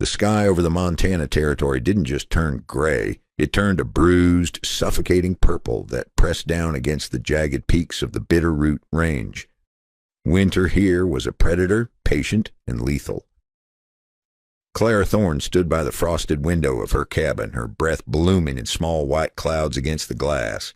The sky over the Montana Territory didn't just turn gray. It turned a bruised, suffocating purple that pressed down against the jagged peaks of the Bitterroot Range. Winter here was a predator, patient and lethal. Clara Thorne stood by the frosted window of her cabin, her breath blooming in small white clouds against the glass.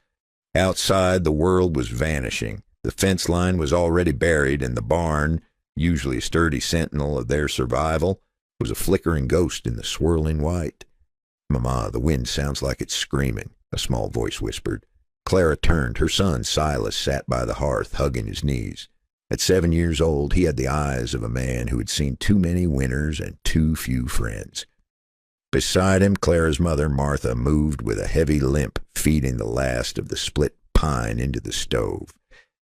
Outside, the world was vanishing. The fence line was already buried, and the barn, usually a sturdy sentinel of their survival, was a flickering ghost in the swirling white. "Mama, the wind sounds like it's screaming," a small voice whispered. Clara turned. Her son, Silas, sat by the hearth, hugging his knees. At 7 years old, he had the eyes of a man who had seen too many winters and too few friends. Beside him, Clara's mother, Martha, moved with a heavy limp, feeding the last of the split pine into the stove.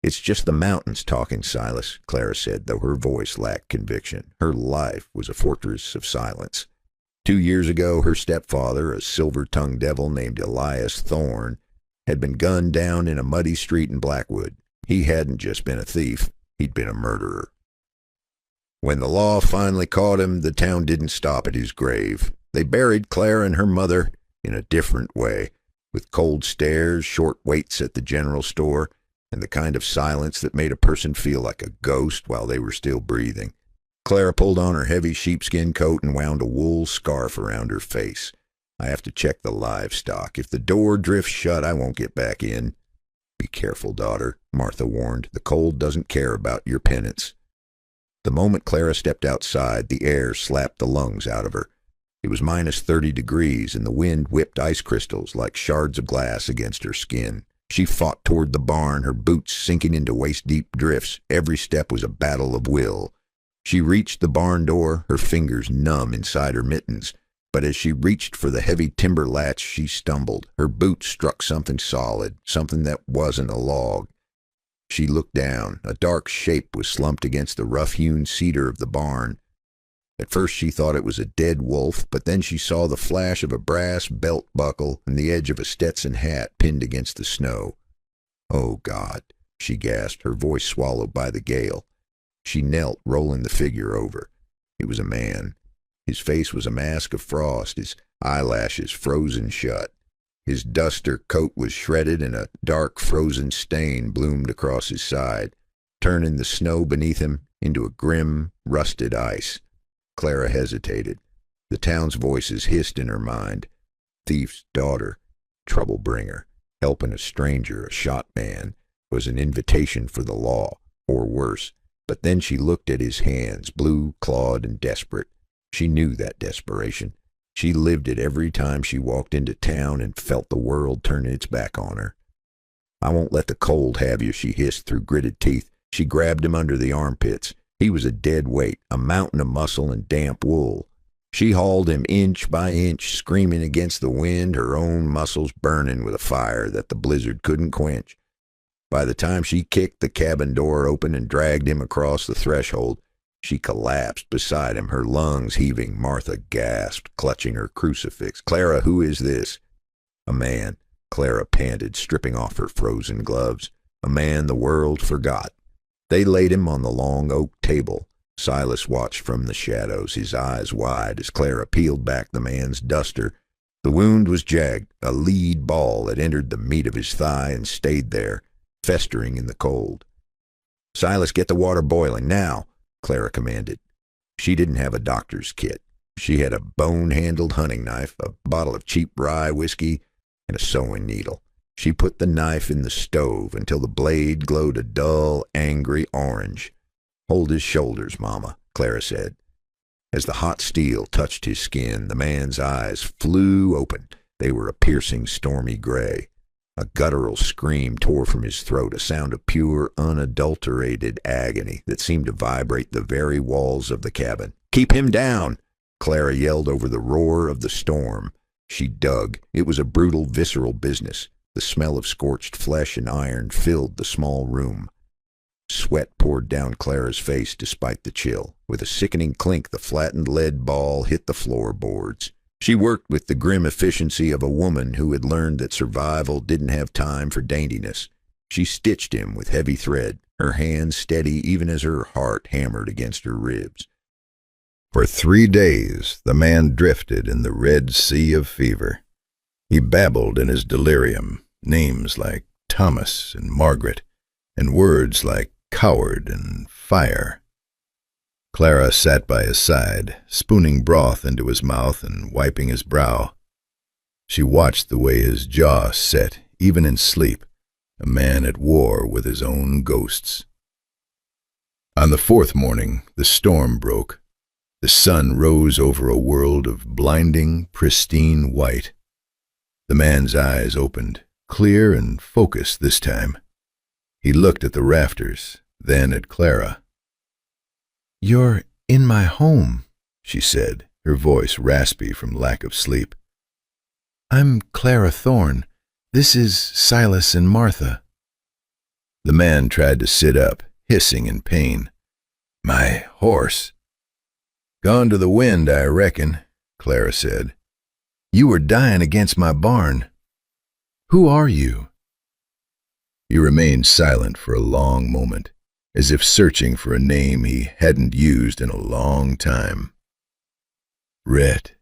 "It's just the mountains talking, Silas," Clara said, though her voice lacked conviction. Her life was a fortress of silence. 2 years ago, her stepfather, a silver-tongued devil named Elias Thorne, had been gunned down in a muddy street in Blackwood. He hadn't just been a thief. He'd been a murderer. When the law finally caught him, the town didn't stop at his grave. They buried Clara and her mother in a different way, with cold stares, short waits at the general store, and the kind of silence that made a person feel like a ghost while they were still breathing. Clara pulled on her heavy sheepskin coat and wound a wool scarf around her face. "I have to check the livestock. If the door drifts shut, I won't get back in." "Be careful, daughter," Martha warned. "The cold doesn't care about your penance." The moment Clara stepped outside, the air slapped the lungs out of her. It was minus 30 degrees, and the wind whipped ice crystals like shards of glass against her skin. She fought toward the barn, her boots sinking into waist-deep drifts. Every step was a battle of will. She reached the barn door, her fingers numb inside her mittens. But as she reached for the heavy timber latch, she stumbled. Her boot struck something solid, something that wasn't a log. She looked down. A dark shape was slumped against the rough-hewn cedar of the barn. At first she thought it was a dead wolf, but then she saw the flash of a brass belt buckle and the edge of a Stetson hat pinned against the snow. "Oh, God," she gasped, her voice swallowed by the gale. She knelt, rolling the figure over. It was a man. His face was a mask of frost, his eyelashes frozen shut. His duster coat was shredded, and a dark frozen stain bloomed across his side, turning the snow beneath him into a grim, rusted ice. Clara hesitated. The town's voices hissed in her mind. Thief's daughter, trouble bringer, helping a stranger, a shot man, was an invitation for the law, or worse. But then she looked at his hands, blue, clawed, and desperate. She knew that desperation. She lived it every time she walked into town and felt the world turn its back on her. "I won't let the cold have you," she hissed through gritted teeth. She grabbed him under the armpits. He was a dead weight, a mountain of muscle and damp wool. She hauled him inch by inch, screaming against the wind, her own muscles burning with a fire that the blizzard couldn't quench. By the time she kicked the cabin door open and dragged him across the threshold, she collapsed beside him, her lungs heaving. Martha gasped, clutching her crucifix. "Clara, who is this?" "A man," Clara panted, stripping off her frozen gloves. "A man the world forgot." They laid him on the long oak table. Silas watched from the shadows, his eyes wide, as Clara peeled back the man's duster. The wound was jagged. A lead ball had entered the meat of his thigh and stayed there, festering in the cold. "Silas, get the water boiling, now," Clara commanded. She didn't have a doctor's kit. She had a bone-handled hunting knife, a bottle of cheap rye whiskey, and a sewing needle. She put the knife in the stove until the blade glowed a dull, angry orange. "Hold his shoulders, Mama," Clara said. As the hot steel touched his skin, the man's eyes flew open. They were a piercing, stormy gray. A guttural scream tore from his throat, a sound of pure, unadulterated agony that seemed to vibrate the very walls of the cabin. "Keep him down!" Clara yelled over the roar of the storm. She dug. It was a brutal, visceral business. The smell of scorched flesh and iron filled the small room. Sweat poured down Clara's face despite the chill. With a sickening clink, the flattened lead ball hit the floorboards. She worked with the grim efficiency of a woman who had learned that survival didn't have time for daintiness. She stitched him with heavy thread, her hands steady even as her heart hammered against her ribs. For 3 days, the man drifted in the Red Sea of fever. He babbled in his delirium, names like Thomas and Margaret, and words like coward and fire. Clara sat by his side, spooning broth into his mouth and wiping his brow. She watched the way his jaw set, even in sleep, a man at war with his own ghosts. On the 4th morning, the storm broke. The sun rose over a world of blinding, pristine white. The man's eyes opened, clear and focused this time. He looked at the rafters, then at Clara. "You're in my home," she said, her voice raspy from lack of sleep. "I'm Clara Thorne. This is Silas and Martha." The man tried to sit up, hissing in pain. "My horse." "Gone to the wind, I reckon," Clara said. "You were dying against my barn. Who are you?" He remained silent for a long moment, as if searching for a name he hadn't used in a long time. "Rhett,"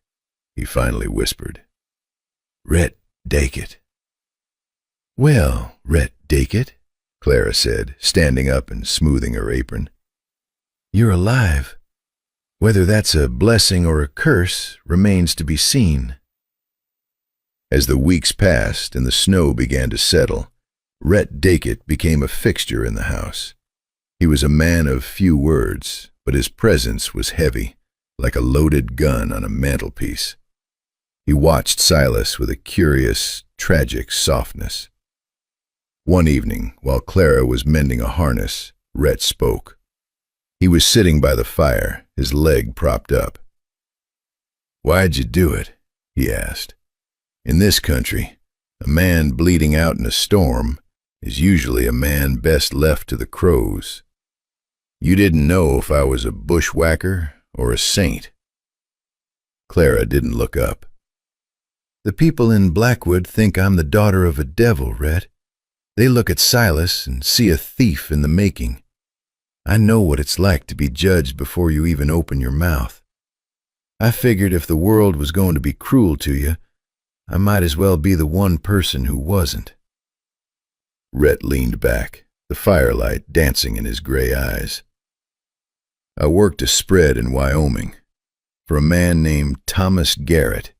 he finally whispered. "Rhett Dackett." "Well, Rhett Dackett," Clara said, standing up and smoothing her apron. "You're alive. Whether that's a blessing or a curse remains to be seen." As the weeks passed and the snow began to settle, Rhett Dackett became a fixture in the house. He was a man of few words, but his presence was heavy, like a loaded gun on a mantelpiece. He watched Silas with a curious, tragic softness. One evening, while Clara was mending a harness, Rhett spoke. He was sitting by the fire, his leg propped up. "Why'd you do it?" he asked. "In this country, a man bleeding out in a storm is usually a man best left to the crows. You didn't know if I was a bushwhacker or a saint." Clara didn't look up. "The people in Blackwood think I'm the daughter of a devil, Rhett. They look at Silas and see a thief in the making. I know what it's like to be judged before you even open your mouth. I figured if the world was going to be cruel to you, I might as well be the one person who wasn't." Rhett leaned back, the firelight dancing in his gray eyes. "I worked a spread in Wyoming for a man named Thomas Garrett.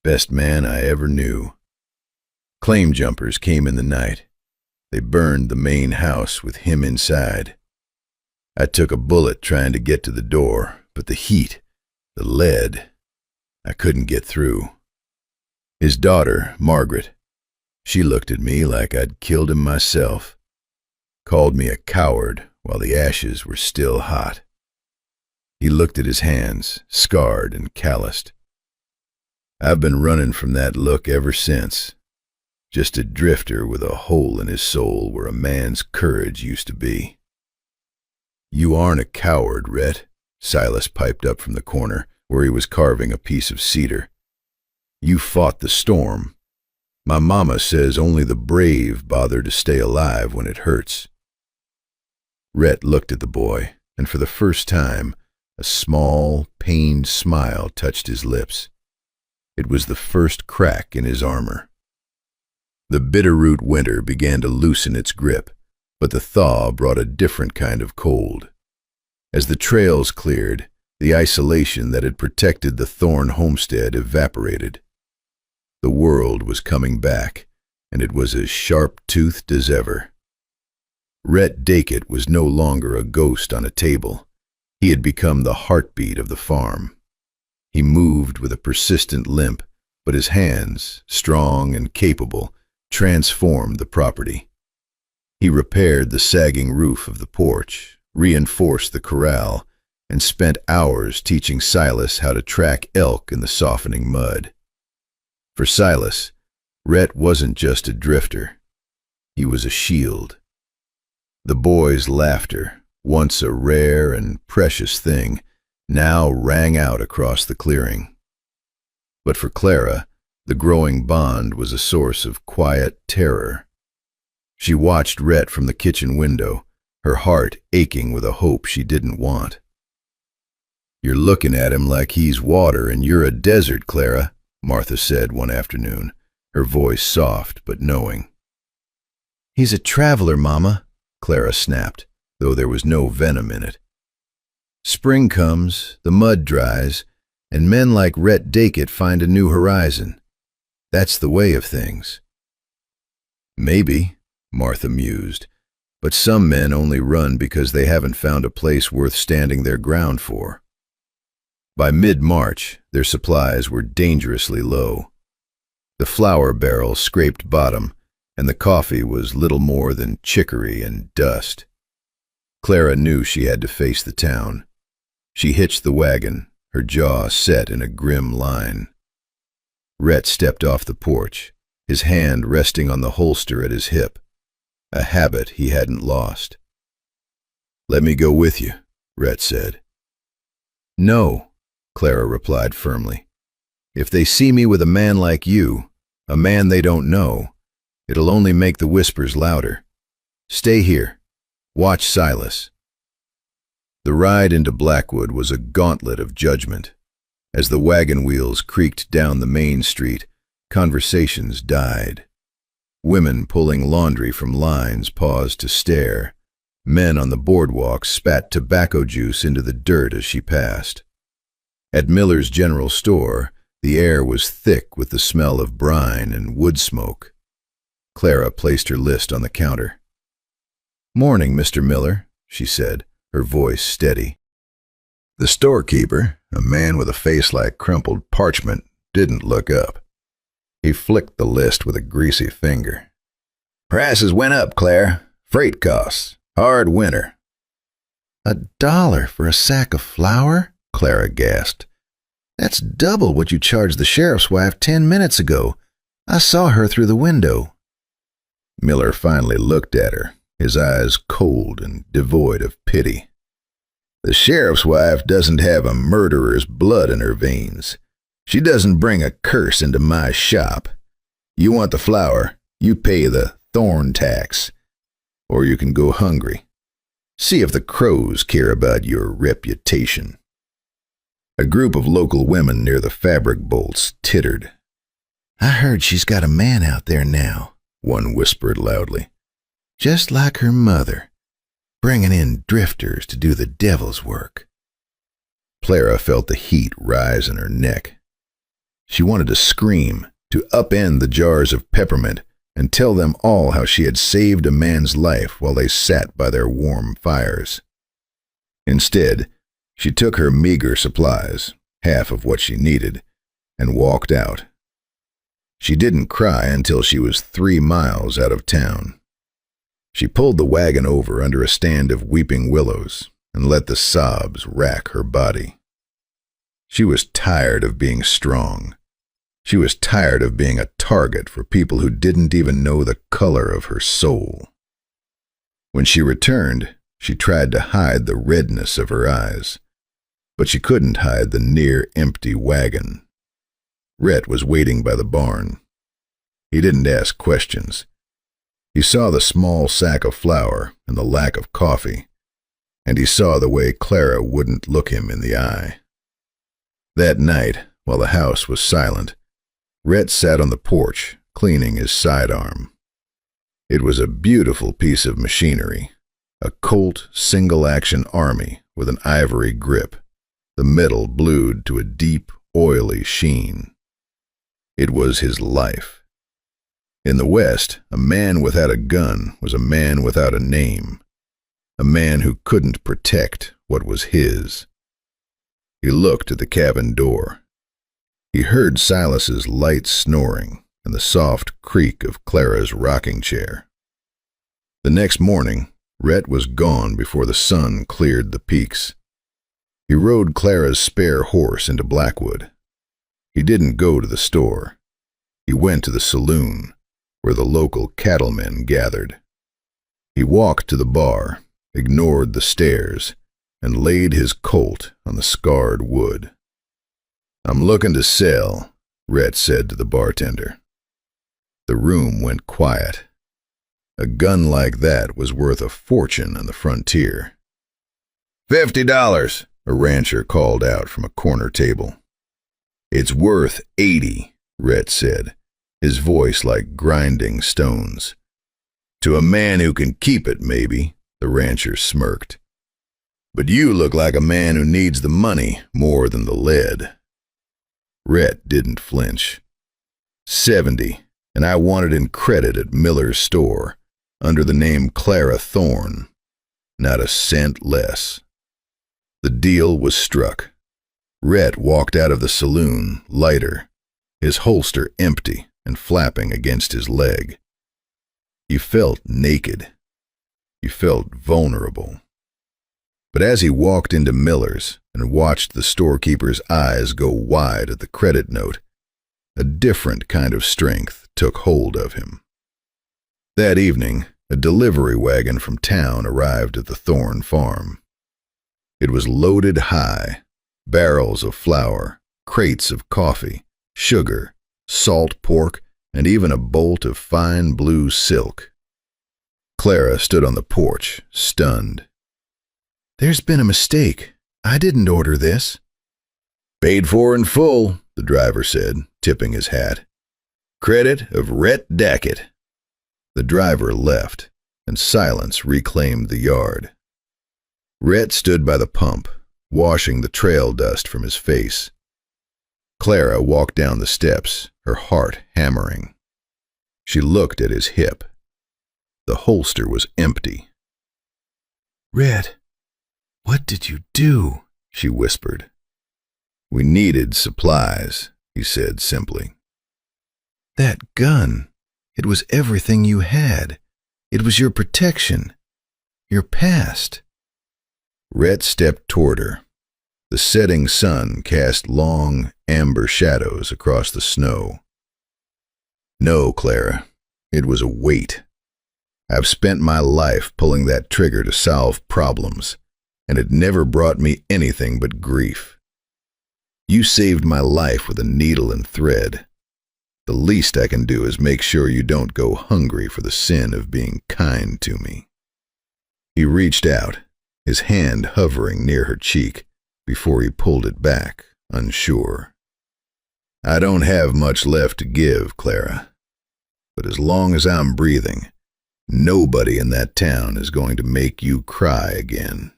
Best man I ever knew. Claim jumpers came in the night. They burned the main house with him inside. I took a bullet trying to get to the door, but the heat, the lead, I couldn't get through. His daughter, Margaret, she looked at me like I'd killed him myself. Called me a coward while the ashes were still hot." He looked at his hands, scarred and calloused. "I've been running from that look ever since. Just a drifter with a hole in his soul where a man's courage used to be." "You aren't a coward, Rhett," Silas piped up from the corner, where he was carving a piece of cedar. "You fought the storm. My mama says only the brave bother to stay alive when it hurts." Rhett looked at the boy, and for the first time, a small, pained smile touched his lips. It was the first crack in his armor. The Bitterroot winter began to loosen its grip, but the thaw brought a different kind of cold. As the trails cleared, the isolation that had protected the Thorne homestead evaporated. The world was coming back, and it was as sharp-toothed as ever. Rhett Dackett was no longer a ghost on a table. He had become the heartbeat of the farm. He moved with a persistent limp, but his hands, strong and capable, transformed the property. He repaired the sagging roof of the porch, reinforced the corral, and spent hours teaching Silas how to track elk in the softening mud. For Silas, Rhett wasn't just a drifter. He was a shield. The boy's laughter, once a rare and precious thing, now rang out across the clearing. But for Clara, the growing bond was a source of quiet terror. She watched Rhett from the kitchen window, her heart aching with a hope she didn't want. "You're looking at him like he's water and you're a desert, Clara," Martha said one afternoon, her voice soft but knowing. "He's a traveler, Mama," Clara snapped, though there was no venom in it. "Spring comes, the mud dries, and men like Rhett Dakett find a new horizon. That's the way of things." "Maybe," Martha mused, "but some men only run because they haven't found a place worth standing their ground for." By mid-March, their supplies were dangerously low. The flour barrel scraped bottom, and the coffee was little more than chicory and dust. Clara knew she had to face the town. She hitched the wagon, her jaw set in a grim line. Rhett stepped off the porch, his hand resting on the holster at his hip, a habit he hadn't lost. "Let me go with you," Rhett said. "No," Clara replied firmly. "If they see me with a man like you, a man they don't know, it'll only make the whispers louder. Stay here. Watch Silas." The ride into Blackwood was a gauntlet of judgment. As the wagon wheels creaked down the main street, conversations died. Women pulling laundry from lines paused to stare. Men on the boardwalk spat tobacco juice into the dirt as she passed. At Miller's General Store, the air was thick with the smell of brine and wood smoke. Clara placed her list on the counter. "Morning, Mr. Miller," she said, her voice steady. The storekeeper, a man with a face like crumpled parchment, didn't look up. He flicked the list with a greasy finger. "Prices went up, Claire. Freight costs. Hard winter." $1 for a sack of flour?" Clara gasped. "That's double what you charged the sheriff's wife 10 minutes ago. I saw her through the window." Miller finally looked at her, his eyes cold and devoid of pity. "The sheriff's wife doesn't have a murderer's blood in her veins. She doesn't bring a curse into my shop. You want the flour, you pay the thorn tax. Or you can go hungry. See if the crows care about your reputation." A group of local women near the fabric bolts tittered. "I heard she's got a man out there now," one whispered loudly. "Just like her mother, bringing in drifters to do the devil's work." Clara felt the heat rise in her neck. She wanted to scream, to upend the jars of peppermint and tell them all how she had saved a man's life while they sat by their warm fires. Instead, she took her meager supplies, half of what she needed, and walked out. She didn't cry until she was 3 miles out of town. She pulled the wagon over under a stand of weeping willows and let the sobs rack her body. She was tired of being strong. She was tired of being a target for people who didn't even know the color of her soul. When she returned, she tried to hide the redness of her eyes, but she couldn't hide the near-empty wagon. Rhett was waiting by the barn. He didn't ask questions. He saw the small sack of flour and the lack of coffee, and he saw the way Clara wouldn't look him in the eye. That night, while the house was silent, Rhett sat on the porch, cleaning his sidearm. It was a beautiful piece of machinery, a Colt single-action Army with an ivory grip, the metal blued to a deep, oily sheen. It was his life. In the West, a man without a gun was a man without a name, a man who couldn't protect what was his. He looked at the cabin door. He heard Silas's light snoring and the soft creak of Clara's rocking chair. The next morning, Rhett was gone before the sun cleared the peaks. He rode Clara's spare horse into Blackwood. He didn't go to the store. He went to the saloon, where the local cattlemen gathered. He walked to the bar, ignored the stairs, and laid his Colt on the scarred wood. "I'm looking to sell," Rhett said to the bartender. The room went quiet. A gun like that was worth a fortune on the frontier. $50, a rancher called out from a corner table. "It's worth 80, Rhett said, his voice like grinding stones. "To a man who can keep it, maybe," the rancher smirked. "But you look like a man who needs the money more than the lead." Rhett didn't flinch. 70, and I want it in credit at Miller's store, under the name Clara Thorne. Not a cent less. The deal was struck. Rhett walked out of the saloon, lighter, his holster empty and flapping against his leg. He felt naked. He felt vulnerable. But as he walked into Miller's and watched the storekeeper's eyes go wide at the credit note, a different kind of strength took hold of him. That evening, a delivery wagon from town arrived at the Thorne farm. It was loaded high, barrels of flour, crates of coffee, sugar, salt pork, and even a bolt of fine blue silk. Clara stood on the porch, stunned. "There's been a mistake. I didn't order this." "Paid for in full," the driver said, tipping his hat. "Credit of Rhett Dackett." The driver left, and silence reclaimed the yard. Rhett stood by the pump, washing the trail dust from his face. Clara walked down the steps, her heart hammering. She looked at his hip. The holster was empty. "Rhett, what did you do?" she whispered. "We needed supplies," he said simply. "That gun, it was everything you had. It was your protection, your past." Rhett stepped toward her. The setting sun cast long, amber shadows across the snow. "No, Clara, it was a weight. I've spent my life pulling that trigger to solve problems, and it never brought me anything but grief. You saved my life with a needle and thread. The least I can do is make sure you don't go hungry for the sin of being kind to me." He reached out, his hand hovering near her cheek, before he pulled it back, unsure. "I don't have much left to give, Clara. But as long as I'm breathing, nobody in that town is going to make you cry again."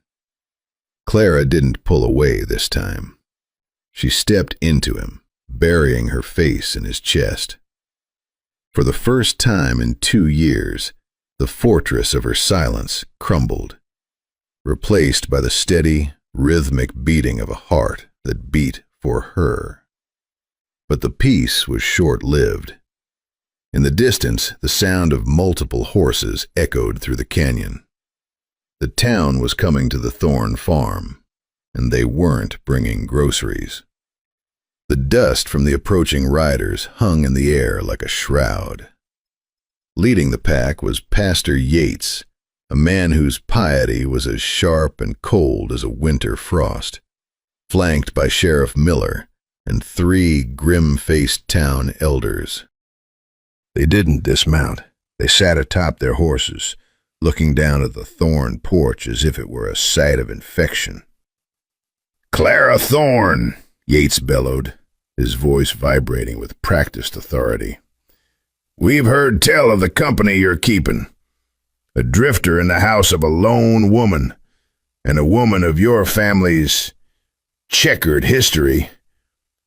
Clara didn't pull away this time. She stepped into him, burying her face in his chest. For the first time in 2 years, the fortress of her silence crumbled, replaced by the steady, rhythmic beating of a heart that beat for her. But the peace was short-lived. In the distance, the sound of multiple horses echoed through the canyon. The town was coming to the Thorne farm, and they weren't bringing groceries. The dust from the approaching riders hung in the air like a shroud. Leading the pack was Pastor Yates, a man whose piety was as sharp and cold as a winter frost, flanked by Sheriff Miller and 3 grim-faced town elders. They didn't dismount. They sat atop their horses, looking down at the Thorne porch as if it were a site of infection. "Clara Thorne!" Yates bellowed, his voice vibrating with practiced authority. "We've heard tell of the company you're keeping. A drifter in the house of a lone woman, and a woman of your family's checkered history,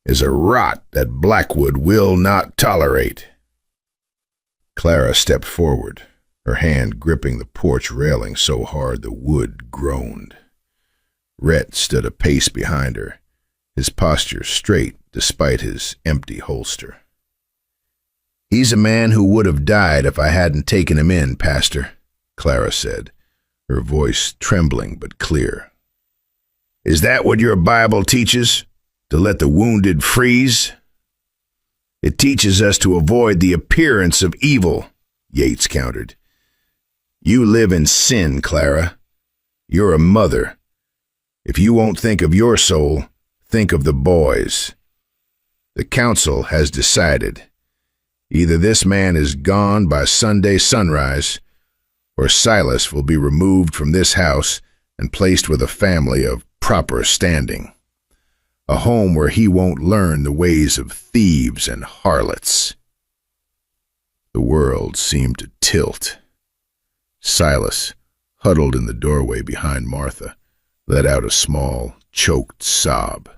is a rot that Blackwood will not tolerate." Clara stepped forward, her hand gripping the porch railing so hard the wood groaned. Rhett stood a pace behind her, his posture straight despite his empty holster. "He's a man who would have died if I hadn't taken him in, Pastor," Clara said, her voice trembling but clear. "Is that what your Bible teaches? To let the wounded freeze?" "It teaches us to avoid the appearance of evil," Yates countered. "You live in sin, Clara. You're a mother. If you won't think of your soul, think of the boys. The council has decided. Either this man is gone by Sunday sunrise, or Silas will be removed from this house and placed with a family of proper standing. A home where he won't learn the ways of thieves and harlots. The world seemed to tilt. Silas, huddled in the doorway behind Martha, let out a small, choked sob.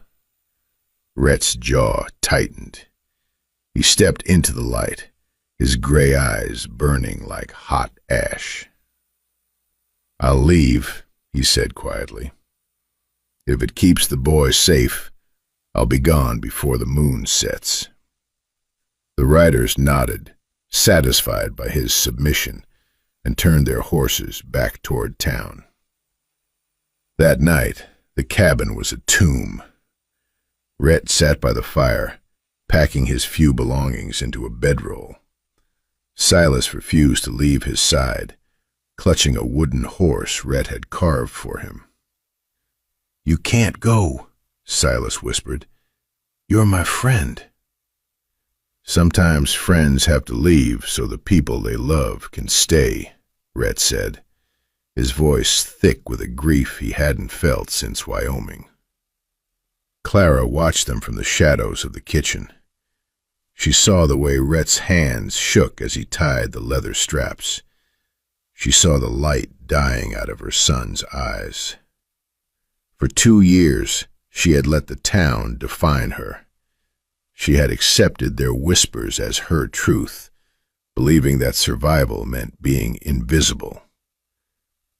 Rhett's jaw tightened. He stepped into the light, his gray eyes burning like hot ash. "I'll leave," he said quietly. "If it keeps the boy safe, I'll be gone before the moon sets." The riders nodded, satisfied by his submission, and turned their horses back toward town. That night, the cabin was a tomb. Rhett sat by the fire, packing his few belongings into a bedroll. Silas refused to leave his side, clutching a wooden horse Rhett had carved for him. "You can't go," Silas whispered. "You're my friend." "Sometimes friends have to leave so the people they love can stay," Rhett said, his voice thick with a grief he hadn't felt since Wyoming. Clara watched them from the shadows of the kitchen. She saw the way Rhett's hands shook as he tied the leather straps. She saw the light dying out of her son's eyes. For 2 years, she had let the town define her. She had accepted their whispers as her truth, believing that survival meant being invisible.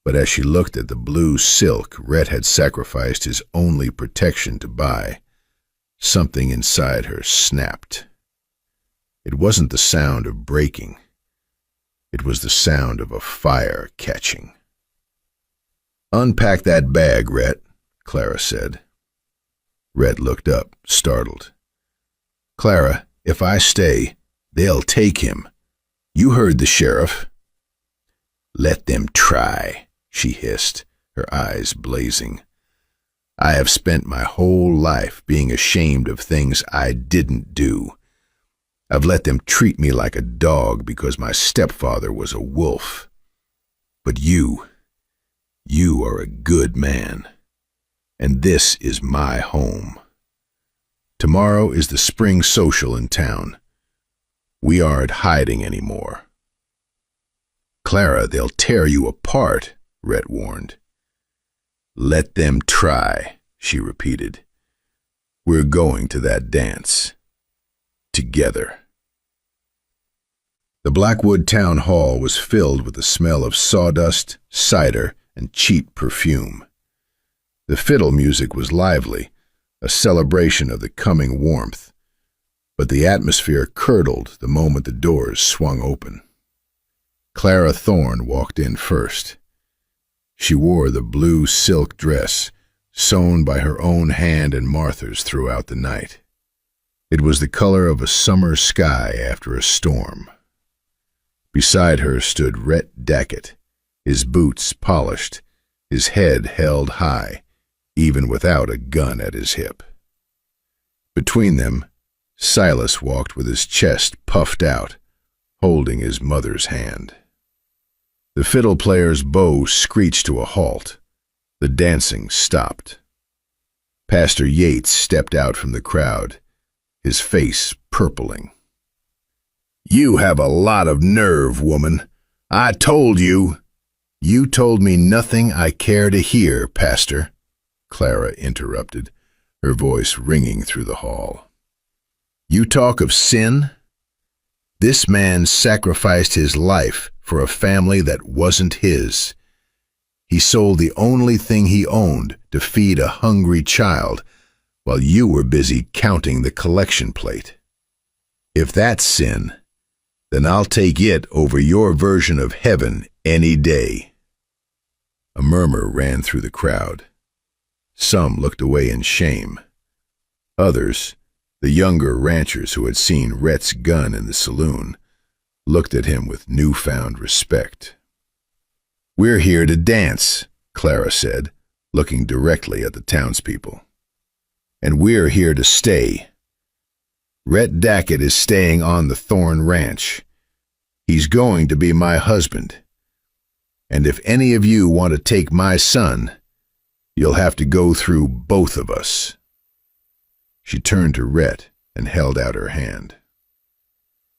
But as she looked at the blue silk Rhett had sacrificed his only protection to buy, something inside her snapped. It wasn't the sound of breaking. It was the sound of a fire catching. "Unpack that bag, Rhett," Clara said. Rhett looked up, startled. "Clara, if I stay, they'll take him. You heard the sheriff." "Let them try," she hissed, her eyes blazing. "I have spent my whole life being ashamed of things I didn't do. I've let them treat me like a dog because my stepfather was a wolf. But you are a good man, and this is my home. Tomorrow is the spring social in town. We aren't hiding anymore." "Clara, they'll tear you apart," Rhett warned. "Let them try," she repeated. "We're going to that dance. Together." The Blackwood Town Hall was filled with the smell of sawdust, cider, and cheap perfume. The fiddle music was lively, a celebration of the coming warmth, but the atmosphere curdled the moment the doors swung open. Clara Thorne walked in first. She wore the blue silk dress, sewn by her own hand and Martha's throughout the night. It was the color of a summer sky after a storm. Beside her stood Rhett Dackett, his boots polished, his head held high, even without a gun at his hip. Between them, Silas walked with his chest puffed out, holding his mother's hand. The fiddle player's bow screeched to a halt. The dancing stopped. Pastor Yates stepped out from the crowd, his face purpling. "You have a lot of nerve, woman. I told you." "You told me nothing I care to hear, Pastor," Clara interrupted, her voice ringing through the hall. "You talk of sin? This man sacrificed his life for a family that wasn't his. He sold the only thing he owned to feed a hungry child while you were busy counting the collection plate. If that's sin, then I'll take it over your version of heaven any day." A murmur ran through the crowd. Some looked away in shame. Others, the younger ranchers who had seen Rhett's gun in the saloon, looked at him with newfound respect. "We're here to dance," Clara said, looking directly at the townspeople. "And we're here to stay. Rhett Dackett is staying on the Thorne Ranch. He's going to be my husband. And if any of you want to take my son, You'll have to go through both of us. She turned to Rhett and held out her hand.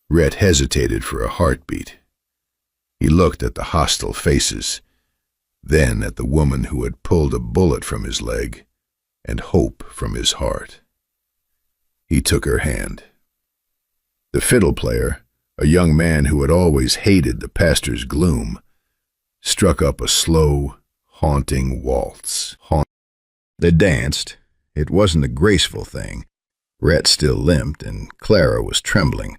Rhett hesitated for a heartbeat. He looked at the hostile faces, then at the woman who had pulled a bullet from his leg and hope from his heart. He took her hand. The fiddle player, a young man who had always hated the pastor's gloom, struck up a slow, haunting waltz. They danced. It wasn't a graceful thing. Rhett still limped and Clara was trembling,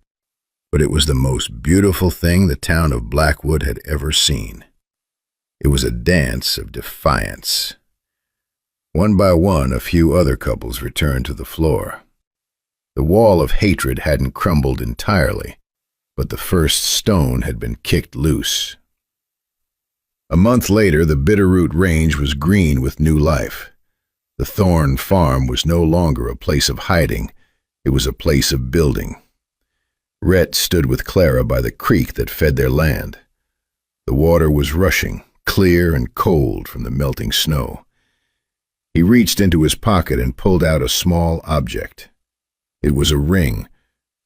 but it was the most beautiful thing the town of Blackwood had ever seen. It was a dance of defiance. One by one, a few other couples returned to the floor. The wall of hatred hadn't crumbled entirely, but the first stone had been kicked loose. A month later, the Bitterroot Range was green with new life. The Thorn Farm was no longer a place of hiding, it was a place of building. Rhett stood with Clara by the creek that fed their land. The water was rushing, clear and cold from the melting snow. He reached into his pocket and pulled out a small object. It was a ring,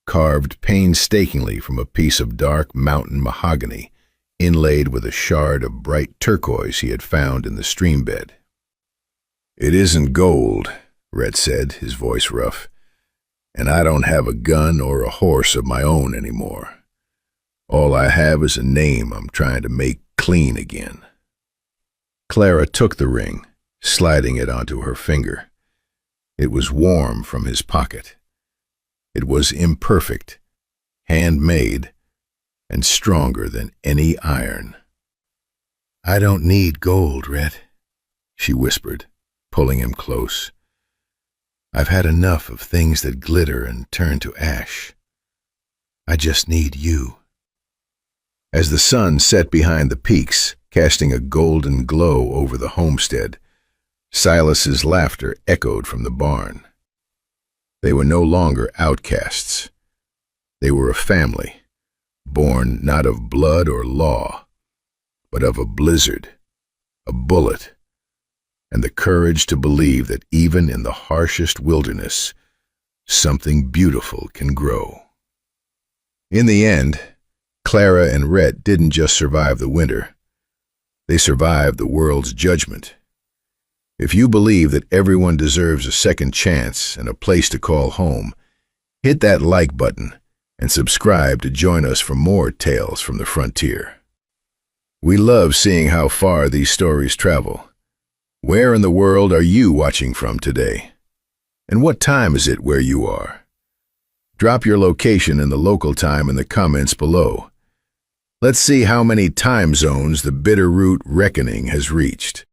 carved painstakingly from a piece of dark mountain mahogany, inlaid with a shard of bright turquoise he had found in the stream bed. "It isn't gold," Rhett said, his voice rough, "and I don't have a gun or a horse of my own anymore. All I have is a name I'm trying to make clean again." Clara took the ring, sliding it onto her finger. It was warm from his pocket. It was imperfect, handmade, and stronger than any iron. "I don't need gold, Rhett," she whispered, pulling him close. "I've had enough of things that glitter and turn to ash. I just need you." As the sun set behind the peaks, casting a golden glow over the homestead, Silas's laughter echoed from the barn. They were no longer outcasts. They were a family, born not of blood or law, but of a blizzard, a bullet, and the courage to believe that even in the harshest wilderness, something beautiful can grow. In the end, Clara and Rhett didn't just survive the winter. They survived the world's judgment. If you believe that everyone deserves a second chance and a place to call home, hit that like button and subscribe to join us for more tales from the frontier. We love seeing how far these stories travel. Where in the world are you watching from today? And what time is it where you are? Drop your location and the local time in the comments below. Let's see how many time zones the Bitterroot Reckoning has reached.